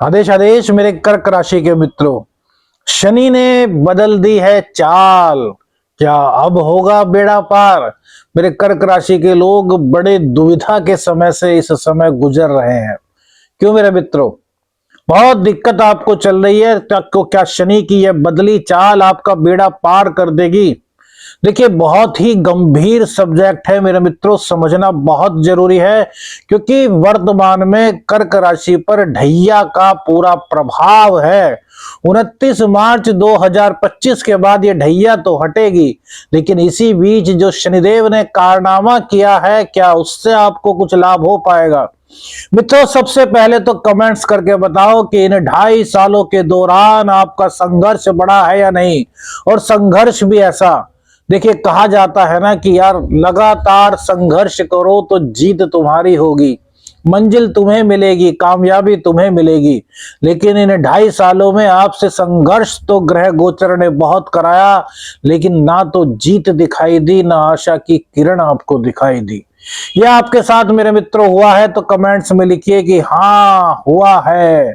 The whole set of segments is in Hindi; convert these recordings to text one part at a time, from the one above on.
आदेश आदेश मेरे कर्क राशि के मित्रों, शनि ने बदल दी है चाल। क्या अब होगा बेड़ा पार? मेरे कर्क राशि के लोग बड़े दुविधा के समय से इस समय गुजर रहे हैं। क्यों मेरे मित्रों? बहुत दिक्कत आपको चल रही है। क्या शनि की यह बदली चाल आपका बेड़ा पार कर देगी? देखिए, बहुत ही गंभीर सब्जेक्ट है मेरे मित्रों, समझना बहुत जरूरी है, क्योंकि वर्तमान में कर्क राशि पर ढैया का पूरा प्रभाव है। 29 मार्च 2025 के बाद ये ढैया तो हटेगी, लेकिन इसी बीच जो शनिदेव ने कारनामा किया है, क्या उससे आपको कुछ लाभ हो पाएगा? मित्रों, सबसे पहले तो कमेंट्स करके बताओ कि इन 2.5 सालों के दौरान आपका संघर्ष बढ़ा है या नहीं। और संघर्ष भी ऐसा, देखिए, कहा जाता है ना कि यार लगातार संघर्ष करो तो जीत तुम्हारी होगी, मंजिल तुम्हें मिलेगी, कामयाबी तुम्हें मिलेगी। लेकिन इन 2.5 सालों में आपसे संघर्ष तो ग्रह गोचर ने बहुत कराया, लेकिन ना तो जीत दिखाई दी, ना आशा की किरण आपको दिखाई दी। यह आपके साथ मेरे मित्रों हुआ है तो कमेंट्स में लिखिए कि हाँ हुआ है।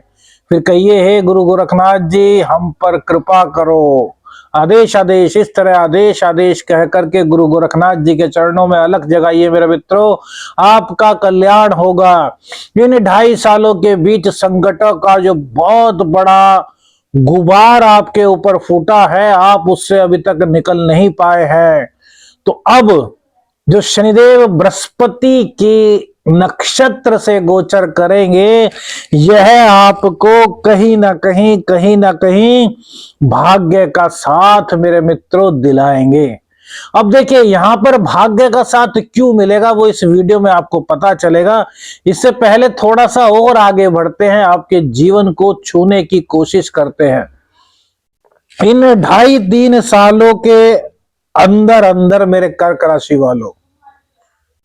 फिर कहिए, हे गुरु गोरखनाथ जी हम पर कृपा करो। आदेश आदेश, इस तरह आदेश आदेश कह करके गुरु गोरखनाथ जी के चरणों में अलख जगाइए मेरे मित्रों, आपका कल्याण होगा। इन 2.5 सालों के बीच संकटों का जो बहुत बड़ा गुबार आपके ऊपर फूटा है, आप उससे अभी तक निकल नहीं पाए हैं। तो अब जो शनिदेव बृहस्पति की नक्षत्र से गोचर करेंगे, यह आपको कहीं ना कहीं भाग्य का साथ मेरे मित्रों दिलाएंगे। अब देखिए, यहां पर भाग्य का साथ क्यों मिलेगा वो इस वीडियो में आपको पता चलेगा। इससे पहले थोड़ा सा और आगे बढ़ते हैं, आपके जीवन को छूने की कोशिश करते हैं। इन 2.5-3 सालों के अंदर अंदर मेरे कर्क राशि वालों,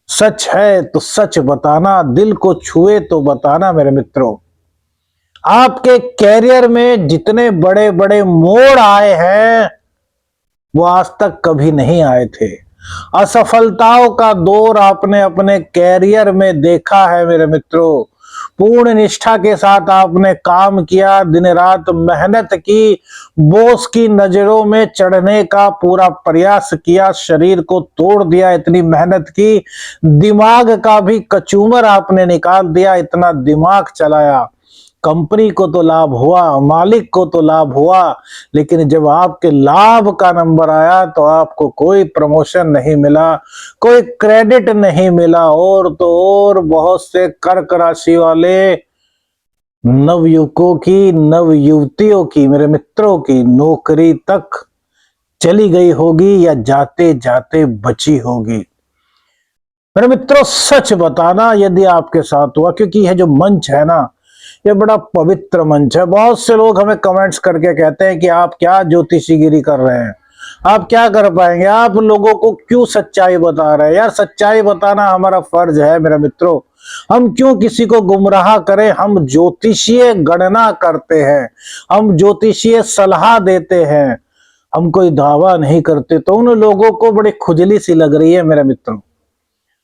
सच है तो सच बताना, दिल को छुए तो बताना मेरे मित्रों। आपके कैरियर में जितने बड़े बड़े मोड़ आए हैं वो आज तक कभी नहीं आए थे। असफलताओं का दौर आपने अपने कैरियर में देखा है मेरे मित्रों। पूर्ण निष्ठा के साथ आपने काम किया, दिन रात मेहनत की, बॉस की नजरों में चढ़ने का पूरा प्रयास किया, शरीर को तोड़ दिया, इतनी मेहनत की, दिमाग का भी कचूमर आपने निकाल दिया, इतना दिमाग चलाया। कंपनी को तो लाभ हुआ, मालिक को तो लाभ हुआ, लेकिन जब आपके लाभ का नंबर आया तो आपको कोई प्रमोशन नहीं मिला, कोई क्रेडिट नहीं मिला। और तो और बहुत से कर्क राशि वाले नवयुवकों की, नवयुवतियों की, मेरे मित्रों की नौकरी तक चली गई होगी या जाते जाते बची होगी। मेरे मित्रों, सच बताना यदि आपके साथ हुआ, क्योंकि यह जो मंच है ना, ये बड़ा पवित्र मंच है। बहुत से लोग हमें कमेंट्स करके कहते हैं कि आप क्या ज्योतिषीगिरी कर रहे हैं, आप क्या कर पाएंगे, आप लोगों को क्यों सच्चाई बता रहे हैं। यार, सच्चाई बताना हमारा फर्ज है मेरे मित्रों। हम क्यों किसी को गुमराह करें? हम ज्योतिषीय गणना करते हैं, हम ज्योतिषीय सलाह देते हैं, हम कोई दावा नहीं करते। तो उन लोगों को बड़ी खुजली सी लग रही है मेरे मित्रों,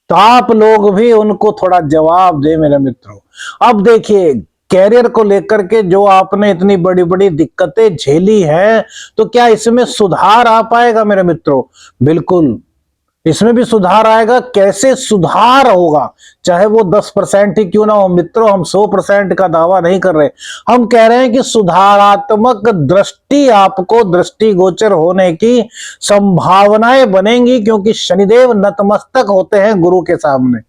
तो आप लोग भी उनको थोड़ा जवाब दे मेरे मित्रों। अब देखिए, कैरियर को लेकर के जो आपने इतनी बड़ी बड़ी दिक्कतें झेली हैं, तो क्या इसमें सुधार आ पाएगा मेरे मित्रों? बिल्कुल, इसमें भी सुधार आएगा। कैसे सुधार होगा? चाहे वो 10% ही क्यों ना हो मित्रों, हम 100% का दावा नहीं कर रहे। हम कह रहे हैं कि सुधारात्मक दृष्टि, आपको दृष्टि गोचर होने की संभावनाएं बनेंगी, क्योंकि शनिदेव नतमस्तक होते हैं गुरु के सामने।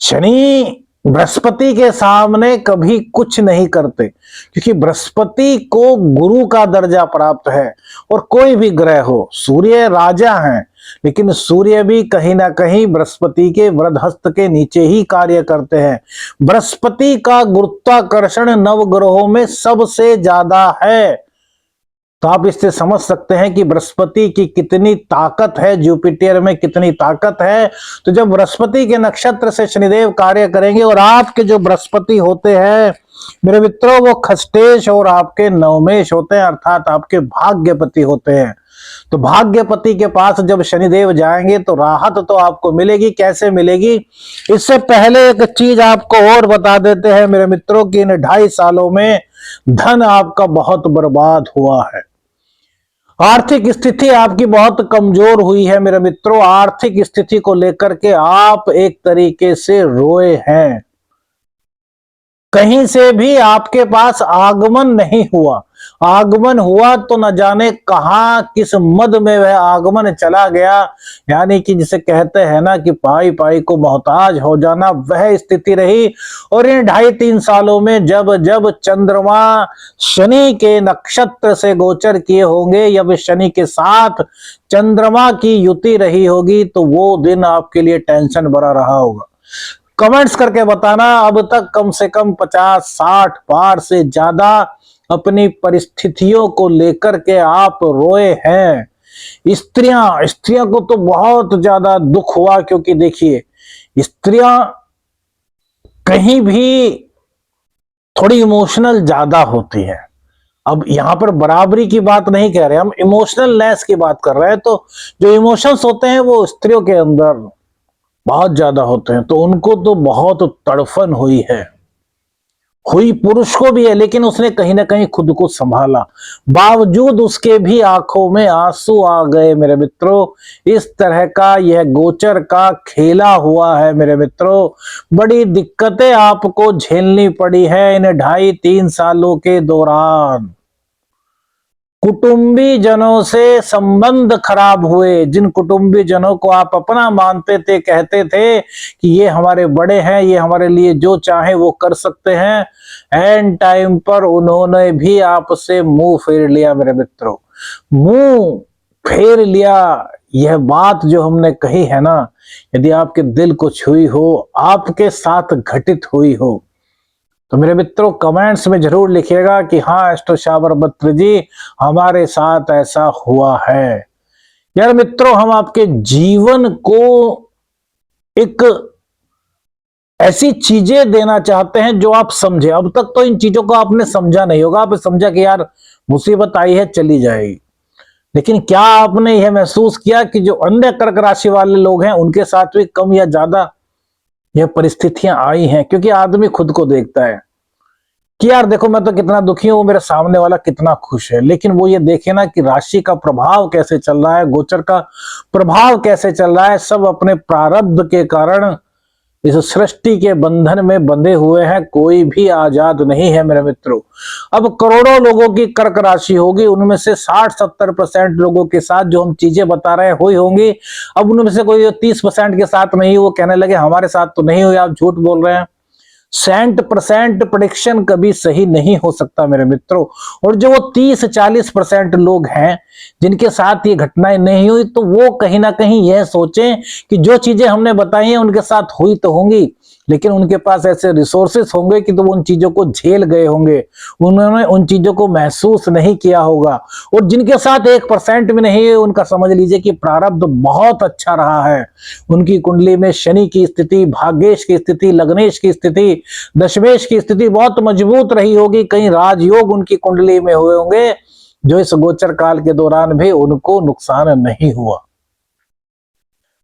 शनि बृहस्पति के सामने कभी कुछ नहीं करते, क्योंकि बृहस्पति को गुरु का दर्जा प्राप्त है। और कोई भी ग्रह हो, सूर्य राजा हैं, लेकिन सूर्य भी कहीं ना कहीं बृहस्पति के वृद्धहस्त के नीचे ही कार्य करते हैं। बृहस्पति का गुरुत्वाकर्षण नवग्रहों में सबसे ज्यादा है। तो आप इससे समझ सकते हैं कि बृहस्पति की कितनी ताकत है, जुपिटर में कितनी ताकत है। तो जब बृहस्पति के नक्षत्र से शनिदेव कार्य करेंगे, और आपके जो बृहस्पति होते हैं मेरे मित्रों, वो खष्टेश और आपके नवमेश होते हैं, अर्थात आपके भाग्यपति होते हैं। तो भाग्यपति के पास जब शनिदेव जाएंगे तो राहत तो आपको मिलेगी। कैसे मिलेगी, इससे पहले एक चीज आपको और बता देते हैं मेरे मित्रों कि इन 2.5 सालों में धन आपका बहुत बर्बाद हुआ है। आर्थिक स्थिति आपकी बहुत कमजोर हुई है मेरे मित्रों। आर्थिक स्थिति को लेकर के आप एक तरीके से रोए हैं। कहीं से भी आपके पास आगमन नहीं हुआ। आगमन हुआ तो न जाने कहां किस मद में वह आगमन चला गया। यानी कि जिसे कहते हैं ना कि पाई पाई को मोहताज हो जाना, वह स्थिति रही। और इन 2.5-3 सालों में जब जब चंद्रमा शनि के नक्षत्र से गोचर किए होंगे, जब शनि के साथ चंद्रमा की युति रही होगी, तो वो दिन आपके लिए टेंशन भरा रहा होगा। कमेंट्स करके बताना, अब तक कम से कम 50-60 बार से ज्यादा अपनी परिस्थितियों को लेकर के आप रोए हैं। स्त्रियां को तो बहुत ज्यादा दुख हुआ, क्योंकि देखिए स्त्रियां कहीं भी थोड़ी इमोशनल ज्यादा होती है। अब यहां पर बराबरी की बात नहीं कह रहे, हम इमोशनलनेस की बात कर रहे हैं। तो जो इमोशंस होते हैं वो स्त्रियों के अंदर बहुत ज्यादा होते हैं, तो उनको तो बहुत तड़फन हुई है। हुई पुरुष को भी है, लेकिन उसने कहीं ना कहीं खुद को संभाला। बावजूद उसके भी आंखों में आंसू आ गए मेरे मित्रों। इस तरह का यह गोचर का खेला हुआ है मेरे मित्रों। बड़ी दिक्कतें आपको झेलनी पड़ी है इन 2.5-3 सालों के दौरान। कुटुंबी जनों से संबंध खराब हुए। जिन कुटुंबी जनों को आप अपना मानते थे, कहते थे कि ये हमारे बड़े हैं, ये हमारे लिए जो चाहे वो कर सकते हैं, एंड टाइम पर उन्होंने भी आपसे मुंह फेर लिया मेरे मित्रों। मुंह फेर लिया। यह बात जो हमने कही है ना, यदि आपके दिल को छुई हो, आपके साथ घटित हुई हो, तो मेरे मित्रों कमेंट्स में जरूर लिखिएगा कि हाँ एस्ट्रो शाबर बत्र जी, हमारे साथ ऐसा हुआ है। यार मित्रों, हम आपके जीवन को एक ऐसी चीजें देना चाहते हैं जो आप समझे। अब तक तो इन चीजों को आपने समझा नहीं होगा। आपने समझा कि यार मुसीबत आई है, चली जाएगी। लेकिन क्या आपने यह महसूस किया कि जो अन्य कर्क राशि वाले लोग हैं उनके साथ भी कम या ज्यादा यह परिस्थितियां आई हैं? क्योंकि आदमी खुद को देखता है कि यार देखो मैं तो कितना दुखी हूं, मेरे सामने वाला कितना खुश है। लेकिन वो ये देखे ना कि राशि का प्रभाव कैसे चल रहा है, गोचर का प्रभाव कैसे चल रहा है। सब अपने प्रारब्ध के कारण इस सृष्टि के बंधन में बंधे हुए हैं। कोई भी आजाद नहीं है मेरे मित्रों। अब करोड़ों लोगों की कर्क राशि होगी, उनमें से 60-70% लोगों के साथ जो हम चीजें बता रहे हुई होंगी। अब उनमें से कोई 30% के साथ नहीं, वो कहने लगे हमारे साथ तो नहीं हुई, आप झूठ बोल रहे हैं। 100% प्रेडिक्शन कभी सही नहीं हो सकता मेरे मित्रों। और जो वो 30-40% लोग हैं जिनके साथ ये घटनाएं नहीं हुई, तो वो कहीं ना कहीं यह सोचें कि जो चीजें हमने बताई हैं उनके साथ हुई तो होंगी, लेकिन उनके पास ऐसे रिसोर्सेस होंगे कि तो वो उन चीजों को झेल गए होंगे, उन्होंने उन चीजों को महसूस नहीं किया होगा। और जिनके साथ 1% भी नहीं है, उनका समझ लीजिए कि प्रारब्ध बहुत अच्छा रहा है। उनकी कुंडली में शनि की स्थिति, भाग्येश की स्थिति, लग्नेश की स्थिति, दशमेश की स्थिति बहुत मजबूत रही होगी। कई राजयोग उनकी कुंडली में हुए होंगे, जो इस गोचर काल के दौरान भी उनको नुकसान नहीं हुआ।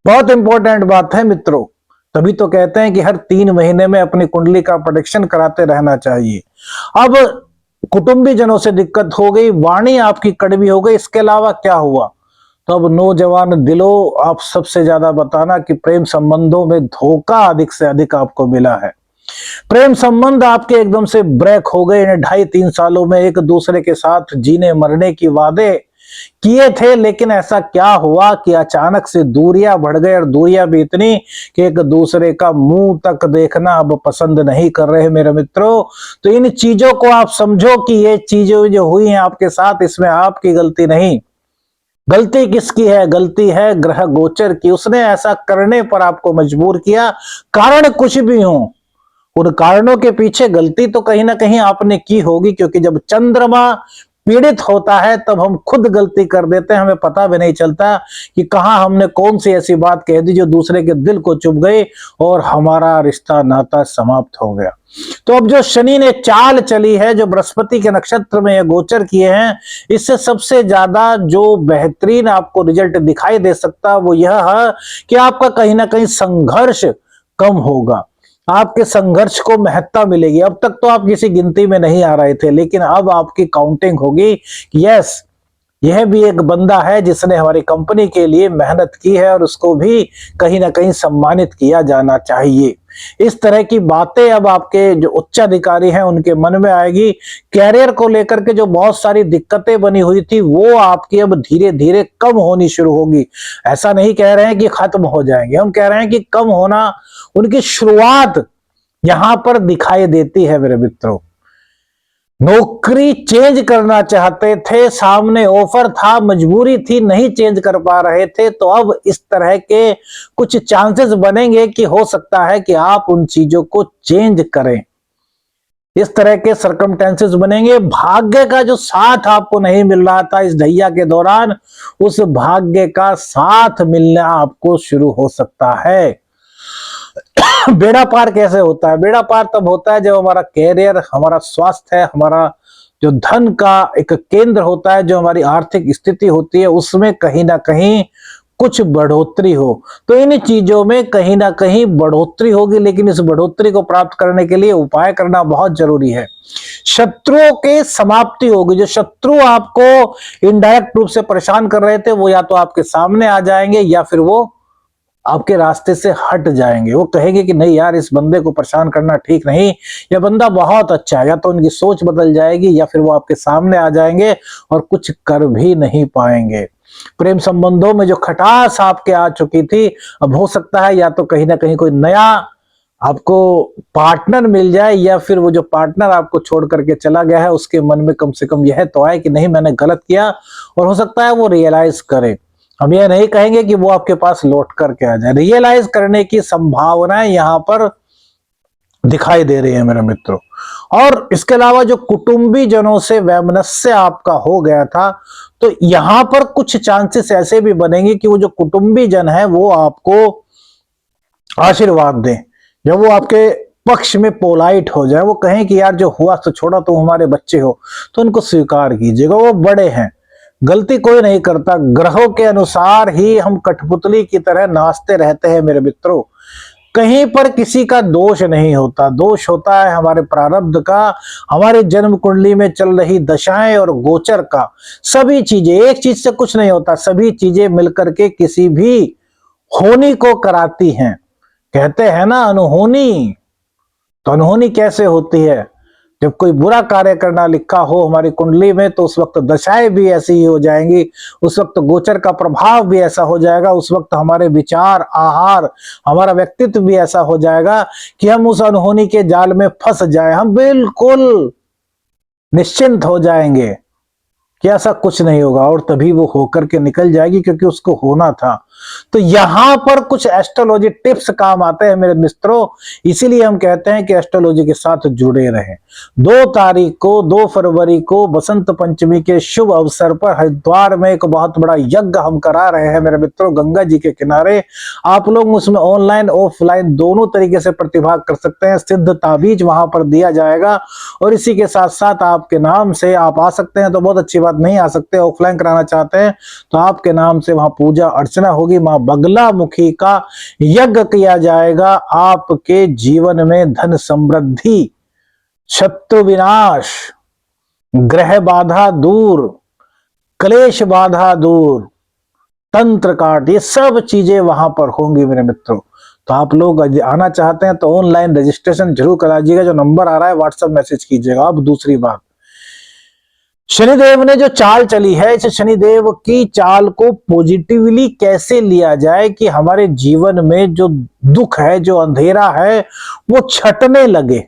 बहुत इंपॉर्टेंट बात है मित्रों। तभी तो कहते हैं कि हर 3 महीने में अपनी कुंडली का प्रेडिक्शन कराते रहना चाहिए। अब कुटुंबी जनों से दिक्कत हो गई, वाणी आपकी कड़वी हो गई, इसके अलावा क्या हुआ? तो अब नौजवान दिलों, आप सबसे ज्यादा बताना कि प्रेम संबंधों में धोखा अधिक से अधिक आपको मिला है। प्रेम संबंध आपके एकदम से ब्रेक हो गए। 2.5-3 सालों में एक दूसरे के साथ जीने मरने की वादे किए थे, लेकिन ऐसा क्या हुआ कि अचानक से दूरियां बढ़ गई, और दूरियां भी इतनी कि एक दूसरे का मुंह तक देखना अब पसंद नहीं कर रहे मेरे मित्रों। तो इन चीजों को आप समझो कि ये चीजें जो हुई हैं आपके साथ, इसमें आपकी गलती नहीं। गलती किसकी है? गलती है ग्रह गोचर की। उसने ऐसा करने पर आपको मजबूर किया। कारण कुछ भी हो, उन कारणों के पीछे गलती तो कहीं ना कहीं आपने की होगी, क्योंकि जब चंद्रमा पीड़ित होता है तब हम खुद गलती कर देते हैं, हमें पता भी नहीं चलता कि कहां हमने कौन सी ऐसी बात कह दी जो दूसरे के दिल को चुभ गई और हमारा रिश्ता नाता समाप्त हो गया। तो अब जो शनि ने चाल चली है, जो बृहस्पति के नक्षत्र में ये गोचर किए हैं, इससे सबसे ज्यादा जो बेहतरीन आपको रिजल्ट दिखाई दे सकता है वो यह है कि आपका कहीं ना कहीं संघर्ष कम होगा, आपके संघर्ष को महत्ता मिलेगी। अब तक तो आप किसी गिनती में नहीं आ रहे थे, लेकिन अब आपकी काउंटिंग होगी कि यस, यह भी एक बंदा है जिसने हमारी कंपनी के लिए मेहनत की है और उसको भी कहीं ना कहीं सम्मानित किया जाना चाहिए। इस तरह की बातें अब आपके जो उच्चाधिकारी हैं उनके मन में आएगी। कैरियर को लेकर के जो बहुत सारी दिक्कतें बनी हुई थी वो आपकी अब धीरे धीरे कम होनी शुरू होगी। ऐसा नहीं कह रहे हैं कि खत्म हो जाएंगे, हम कह रहे हैं कि कम होना उनकी शुरुआत यहां पर दिखाई देती है। मेरे मित्रों, नौकरी चेंज करना चाहते थे, सामने ऑफर था, मजबूरी थी, नहीं चेंज कर पा रहे थे, तो अब इस तरह के कुछ चांसेस बनेंगे कि हो सकता है कि आप उन चीजों को चेंज करें। इस तरह के सरकमटेंसेस बनेंगे। भाग्य का जो साथ आपको नहीं मिल रहा था इस ढैया के दौरान, उस भाग्य का साथ मिलना आपको शुरू हो सकता है। बेड़ा पार कैसे होता है? बेड़ा पार तब होता है जब हमारा कैरियर, हमारा स्वास्थ्य है, हमारा जो धन का एक केंद्र होता है, जो हमारी आर्थिक स्थिति होती है, उसमें कहीं ना कहीं कुछ बढ़ोतरी हो। तो इन चीजों में कहीं ना कहीं बढ़ोतरी होगी, लेकिन इस बढ़ोतरी को प्राप्त करने के लिए उपाय करना बहुत जरूरी है। शत्रुओं के समाप्ति होगी। जो शत्रु आपको इनडायरेक्ट रूप से परेशान कर रहे थे वो या तो आपके सामने आ जाएंगे या फिर वो आपके रास्ते से हट जाएंगे। वो कहेंगे कि नहीं यार, इस बंदे को परेशान करना ठीक नहीं, यह बंदा बहुत अच्छा है। या तो उनकी सोच बदल जाएगी या फिर वो आपके सामने आ जाएंगे और कुछ कर भी नहीं पाएंगे। प्रेम संबंधों में जो खटास आपके आ चुकी थी, अब हो सकता है या तो कहीं ना कहीं कोई नया आपको पार्टनर मिल जाए, या फिर वो जो पार्टनर आपको छोड़ करके चला गया है उसके मन में कम से कम यह तो आए कि नहीं, मैंने गलत किया, और हो सकता है वो रियलाइज करे। हम यह नहीं कहेंगे कि वो आपके पास लौट करके आ जाए, रियलाइज करने की संभावनाएं यहां पर दिखाई दे रही है मेरे मित्रों। और इसके अलावा जो कुटुंबी जनों से वैमनस्य आपका हो गया था, तो यहां पर कुछ चांसेस ऐसे भी बनेंगे कि वो जो कुटुंबी जन है वो आपको आशीर्वाद दें, जब वो आपके पक्ष में पोलाइट हो जाए, वो कहें कि यार जो हुआ तो छोड़ा, तो हमारे बच्चे हो, तो उनको स्वीकार कीजिएगा, वो बड़े हैं, गलती कोई नहीं करता। ग्रहों के अनुसार ही हम कठपुतली की तरह नाचते रहते हैं मेरे मित्रों। कहीं पर किसी का दोष नहीं होता, दोष होता है हमारे प्रारब्ध का, हमारे जन्म कुंडली में चल रही दशाएं और गोचर का। सभी चीजें, एक चीज से कुछ नहीं होता, सभी चीजें मिलकर के किसी भी होनी को कराती हैं। कहते हैं ना अनहोनी, तो अनहोनी कैसे होती है? जब कोई बुरा कार्य करना लिखा हो हमारी कुंडली में, तो उस वक्त दशाएं भी ऐसी ही हो जाएंगी, उस वक्त गोचर का प्रभाव भी ऐसा हो जाएगा, उस वक्त हमारे विचार, आहार, हमारा व्यक्तित्व भी ऐसा हो जाएगा कि हम उस अनहोनी के जाल में फंस जाए। हम बिल्कुल निश्चिंत हो जाएंगे कि ऐसा कुछ नहीं होगा, और तभी वो होकर के निकल जाएगी क्योंकि उसको होना था। तो यहां पर कुछ एस्ट्रोलॉजी टिप्स काम आते हैं मेरे मित्रों, इसीलिए हम कहते हैं कि एस्ट्रोलॉजी के साथ जुड़े रहें। 2 तारीख को, 2 फरवरी को बसंत पंचमी के शुभ अवसर पर हरिद्वार में एक बहुत बड़ा यज्ञ हम करा रहे हैं मेरे मित्रों, गंगा जी के किनारे। आप लोग उसमें ऑनलाइन ऑफलाइन दोनों तरीके से प्रतिभाग कर सकते हैं। सिद्ध ताबीज वहां पर दिया जाएगा, और इसी के साथ साथ आपके नाम से आप आ सकते हैं तो बहुत अच्छी बात, नहीं आ सकते, ऑफलाइन कराना चाहते हैं तो आपके नाम से वहां पूजा अर्चना होगी, मां बगला मुखी का यज्ञ किया जाएगा। आपके जीवन में धन समृद्धि, शत्रु विनाश, ग्रह बाधा दूर, क्लेश बाधा दूर, तंत्र काट, ये सब चीजें वहां पर होंगी मेरे मित्रों। तो आप लोग आना चाहते हैं तो ऑनलाइन रजिस्ट्रेशन जरूर कराइएगा, जो नंबर आ रहा है व्हाट्सएप मैसेज कीजिएगा। अब दूसरी बात, शनिदेव ने जो चाल चली है, इस शनिदेव की चाल को पॉजिटिवली कैसे लिया जाए कि हमारे जीवन में जो दुख है, जो अंधेरा है, वो छटने लगे।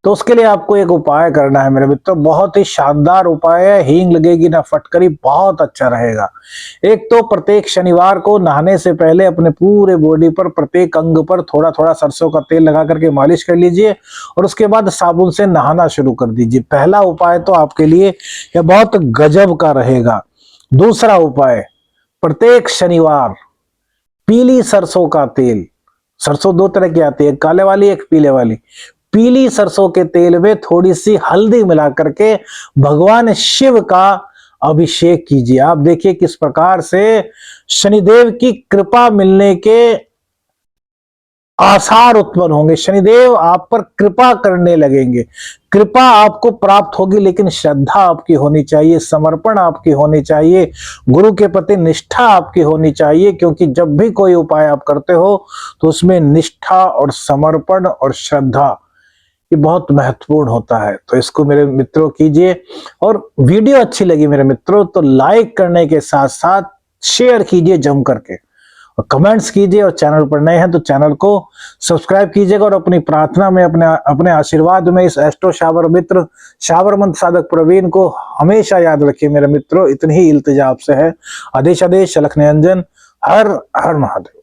तो उसके लिए आपको एक उपाय करना है मेरे मित्रों, बहुत ही शानदार उपाय है, हींग लगेगी ना फटकरी, बहुत अच्छा रहेगा। एक तो प्रत्येक शनिवार को नहाने से पहले अपने पूरे बॉडी पर, प्रत्येक अंग पर थोड़ा थोड़ा सरसों का तेल लगा करके मालिश कर लीजिए और उसके बाद साबुन से नहाना शुरू कर दीजिए। पहला उपाय तो आपके लिए यह बहुत गजब का रहेगा। दूसरा उपाय, प्रत्येक शनिवार पीली सरसों का तेल, सरसों दो तरह की आती है, एक काले वाली एक पीले वाली, पीली सरसों के तेल में थोड़ी सी हल्दी मिला करके भगवान शिव का अभिषेक कीजिए। आप देखिए किस प्रकार से शनिदेव की कृपा मिलने के आसार उत्पन्न होंगे, शनिदेव आप पर कृपा करने लगेंगे। कृपा आपको प्राप्त होगी, लेकिन श्रद्धा आपकी होनी चाहिए, समर्पण आपकी होनी चाहिए, गुरु के प्रति निष्ठा आपकी होनी चाहिए, क्योंकि जब भी कोई उपाय आप करते हो तो उसमें निष्ठा और समर्पण और श्रद्धा ये बहुत महत्वपूर्ण होता है। तो इसको मेरे मित्रों कीजिए, और वीडियो अच्छी लगी मेरे मित्रों तो लाइक करने के साथ साथ शेयर कीजिए जम करके, और कमेंट्स कीजिए, और चैनल पर नए हैं तो चैनल को सब्सक्राइब कीजिएगा। और अपनी प्रार्थना में, अपने आशीर्वाद में इस एस्ट्रो शाबर मित्र, शाबर मंत्र साधक प्रवीण को हमेशा याद रखिए मेरे मित्रों। इतनी ही इल्तिजा आपसे है। आदेश आदेश अलख निरंजन। हर हर महादेव।